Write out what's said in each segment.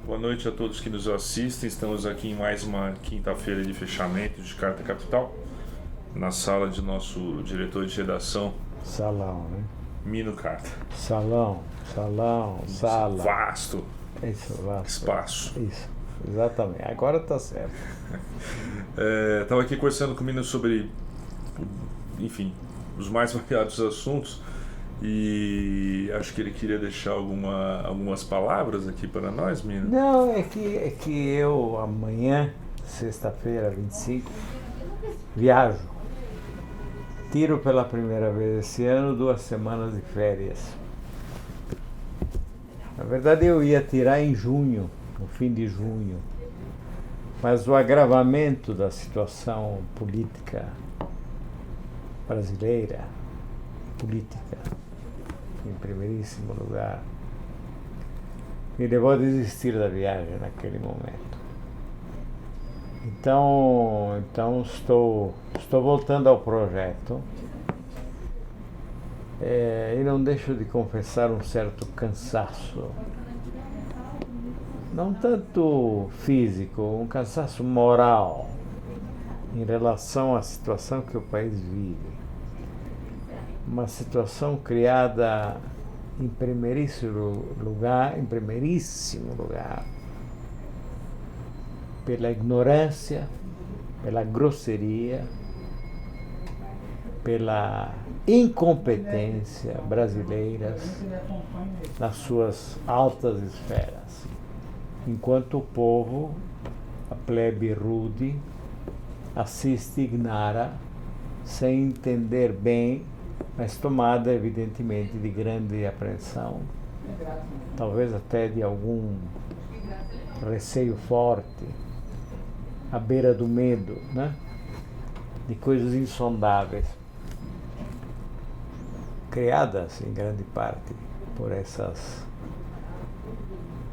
Boa noite a todos que nos assistem. Estamos aqui em mais uma quinta-feira de fechamento de Carta Capital, na sala de nosso diretor de redação, Salão, né? Mino Carta. Salão, sala. Vasto Isso, vasto. espaço. Isso, exatamente. Agora tá certo. Estava aqui conversando com o Mino sobre, enfim, os mais variados assuntos. E acho que ele queria deixar algumas palavras aqui para nós, Mino. Não, é que eu amanhã, sexta-feira, 25, viajo. Tiro pela primeira vez esse ano 2 semanas de férias. Na verdade eu ia tirar em junho, no fim de junho. Mas o agravamento da situação política brasileira, em primeiríssimo lugar, me levou a desistir da viagem naquele momento. Então estou voltando ao projeto e não deixo de confessar um certo cansaço, não tanto físico, um cansaço moral em relação à situação que o país vive. Uma situação criada em primeiríssimo lugar, pela ignorância, pela grosseria, pela incompetência brasileiras nas suas altas esferas, enquanto o povo, a plebe rude, assiste e ignora, sem entender bem, mas tomada evidentemente de grande apreensão, talvez até de algum receio forte, à beira do medo, né? De coisas insondáveis, criadas em grande parte por essas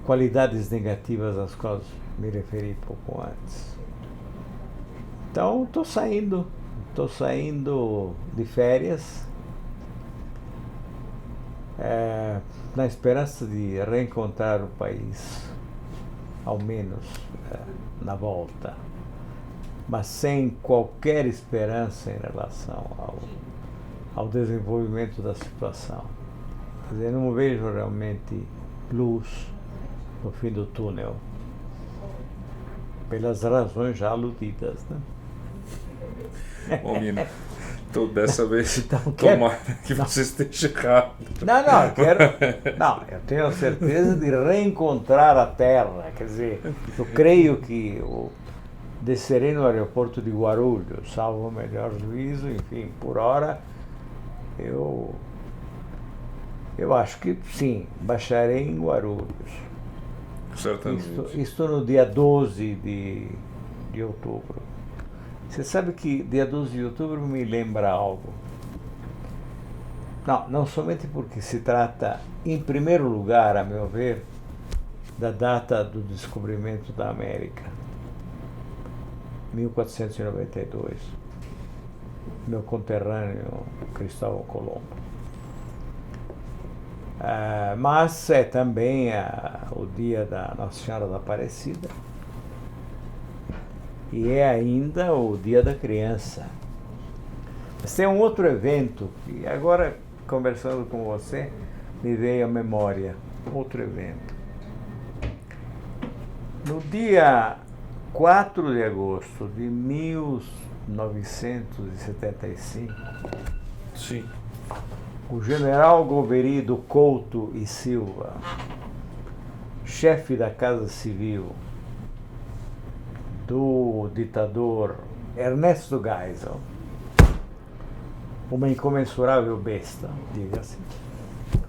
qualidades negativas às quais me referi pouco antes. Então estou saindo de férias, na esperança de reencontrar o país, ao menos na volta, mas sem qualquer esperança em relação ao desenvolvimento da situação. Quer dizer, não vejo realmente luz no fim do túnel, pelas razões já aludidas, né? Bom, Mino, então dessa vez Então, tomara que você esteja errado. Eu tenho a certeza de reencontrar a terra. Quer dizer, eu creio que eu descerei no aeroporto de Guarulhos, salvo o melhor juízo, enfim, por hora, eu acho que sim, baixarei em Guarulhos. Certamente. Isto no dia 12 de outubro. Você sabe que dia 12 de outubro me lembra algo. Não somente porque se trata, em primeiro lugar, a meu ver, da data do descobrimento da América, 1492, meu conterrâneo Cristóvão Colombo. Mas é também o dia da Nossa Senhora da Aparecida e é ainda o dia da criança. Mas tem um outro evento que agora, conversando com você, me veio à memória. Outro evento. No dia 4 de agosto de 1975, Sim. o general Goverido Couto e Silva, chefe da Casa Civil do ditador Ernesto Geisel, uma incomensurável besta, diga-se,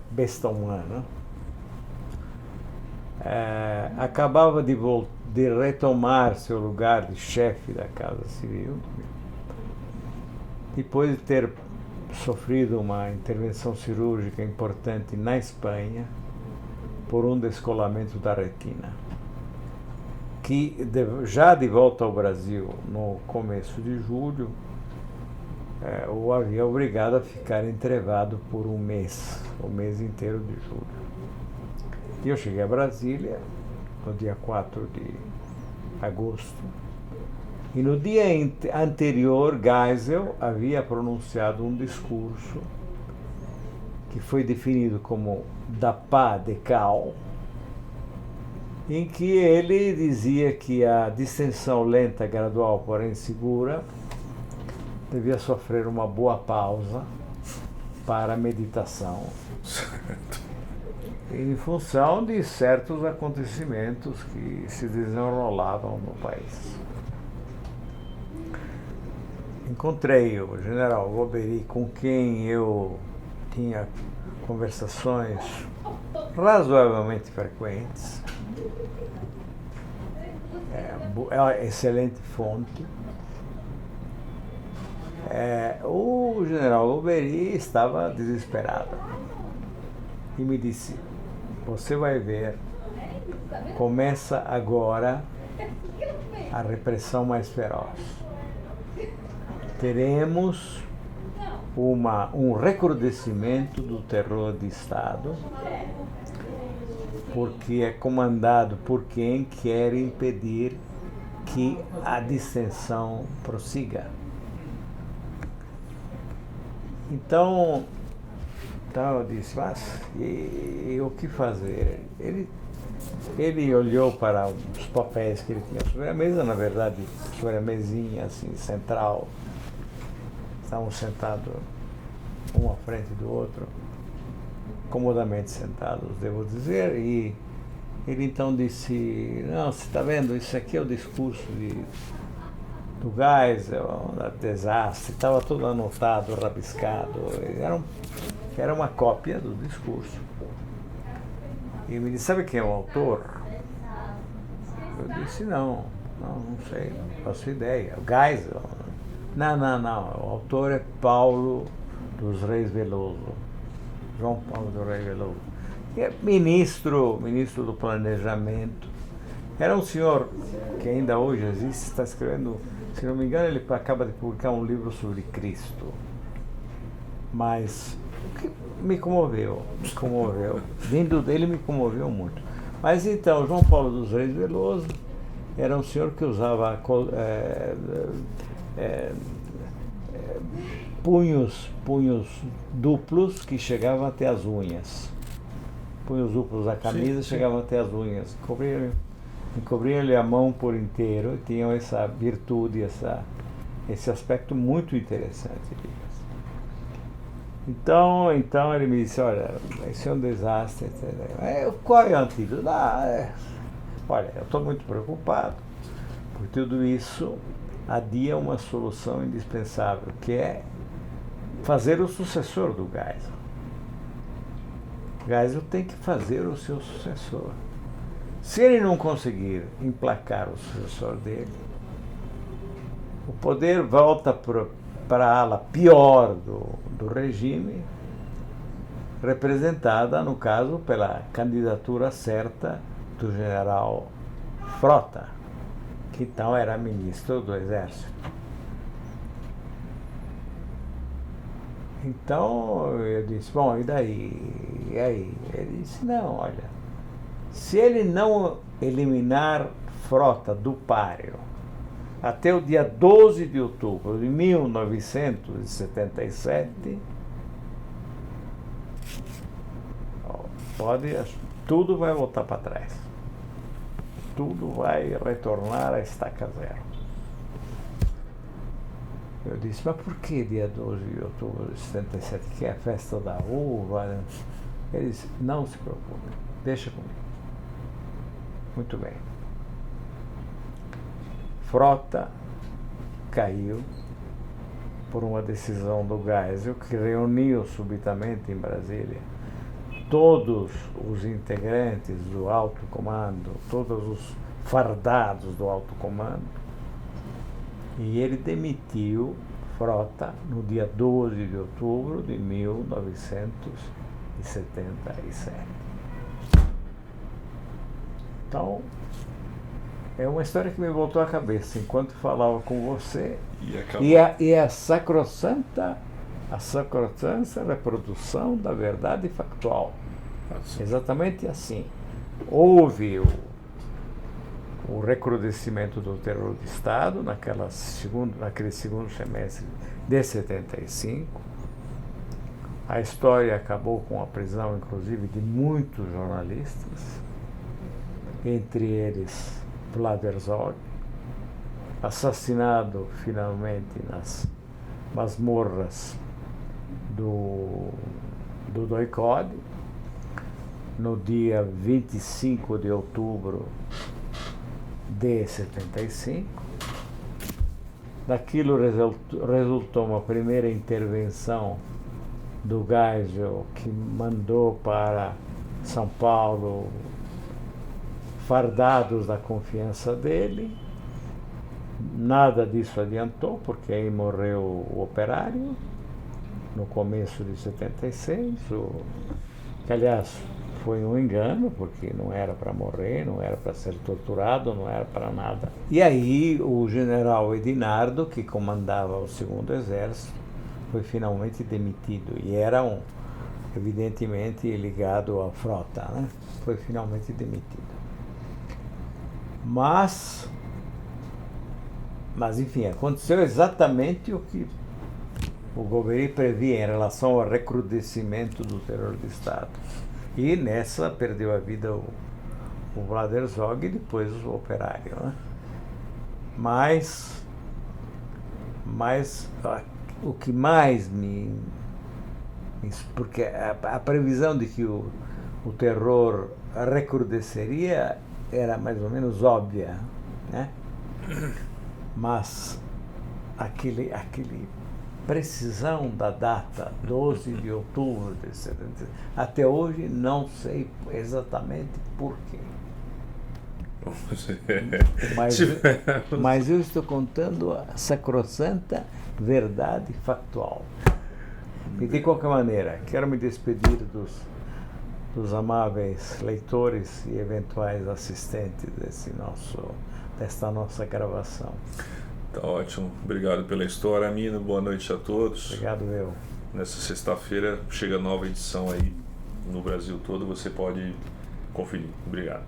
besta humana, acabava de retomar seu lugar de chefe da Casa Civil, depois de ter sofrido uma intervenção cirúrgica importante na Espanha por um descolamento da retina, que já de volta ao Brasil no começo de julho, o havia obrigado a ficar entrevado por um mês, o mês inteiro de julho. E eu cheguei a Brasília no dia 4 de agosto. E no dia anterior, Geisel havia pronunciado um discurso que foi definido como da pá de cal, em que ele dizia que a distensão lenta, gradual, porém segura, devia sofrer uma boa pausa para a meditação, em função de certos acontecimentos que se desenrolavam no país. Encontrei o general Goberi, com quem eu tinha conversações razoavelmente frequentes. É uma excelente fonte. O general Goberi estava desesperado e me disse: você vai ver, começa agora a repressão mais feroz. Teremos um recrudescimento do terror de Estado, porque é comandado por quem quer impedir que a distensão prossiga. Então eu disse, mas e o que fazer? Ele olhou para os papéis que ele tinha sobre a mesa, na verdade, sobre a mesinha assim, central. Estavam sentados um à frente do outro, comodamente sentados, devo dizer, e ele então disse, não, você está vendo, isso aqui é o discurso do Geisel, da desastre, estava tudo anotado, rabiscado, era uma cópia do discurso. E me disse, sabe quem é o autor? Eu disse, não sei, não faço ideia, o Geisel. Não, o autor é Paulo dos Reis Veloso, João Paulo dos Reis Veloso, que é ministro do Planejamento. Era um senhor que ainda hoje existe, está escrevendo, se não me engano, ele acaba de publicar um livro sobre Cristo. Mas o que me comoveu, vindo dele me comoveu muito. Mas então, João Paulo dos Reis Veloso era um senhor que usava punhos duplos que chegavam até as unhas. Punhos duplos da camisa chegavam até as unhas. Encobriam-lhe a mão por inteiro e tinham essa virtude, esse aspecto muito interessante. Então ele me disse, olha, esse é um desastre. Qual é o antídoto? Olha, eu estou muito preocupado, por tudo isso adia uma solução indispensável, que é fazer o sucessor do Geisel. Geisel tem que fazer o seu sucessor. Se ele não conseguir emplacar o sucessor dele, o poder volta para a ala pior do regime, representada, no caso, pela candidatura certa do general Frota, que então era ministro do Exército. Então eu disse, bom, e daí? E aí? Ele disse, não, olha, se ele não eliminar Frota do páreo até o dia 12 de outubro de 1977, tudo vai voltar para trás. Tudo vai retornar a estaca zero. Eu disse, mas por que dia 12 de outubro de 77, que é a festa da uva? Ele disse, não se preocupe, deixa comigo. Muito bem. Frota caiu por uma decisão do Geisel, que reuniu subitamente em Brasília todos os integrantes do alto comando, todos os fardados do alto comando, e ele demitiu Frota no dia 12 de outubro de 1977. Então, é uma história que me voltou à cabeça enquanto falava com você, e a sacrossanta reprodução da verdade factual. Exatamente assim. Houve o recrudescimento do terror de Estado naquele segundo semestre de 75. A história acabou com a prisão, inclusive, de muitos jornalistas, entre eles Vlad Herzog, assassinado finalmente nas masmorras do DOI-CODE, no dia 25 de outubro de 75. Daquilo resultou uma primeira intervenção do Geisel, que mandou para São Paulo fardados da confiança dele. Nada disso adiantou, porque aí morreu o operário no começo de 76, que aliás foi um engano, porque não era para morrer, não era para ser torturado, não era para nada. E aí o general Edinardo, que comandava o segundo exército, foi finalmente demitido, e era evidentemente ligado à frota, né? Foi finalmente demitido. Mas enfim, aconteceu exatamente o que o Golbery previa em relação ao recrudescimento do terror de Estado. E nessa perdeu a vida o Vlad Herzog e depois o operário, né? Mas o que mais porque a previsão de que o terror recrudesceria era mais ou menos óbvia, né? Mas aquele precisão da data, 12 de outubro de 70, até hoje não sei exatamente por quê. Mas eu estou contando a sacrossanta verdade factual. E de qualquer maneira, quero me despedir dos amáveis leitores e eventuais assistentes desta nossa gravação. Tá ótimo. Obrigado pela história, Amino. Boa noite a todos. Obrigado, eu. Nessa sexta-feira chega nova edição aí no Brasil todo. Você pode conferir. Obrigado.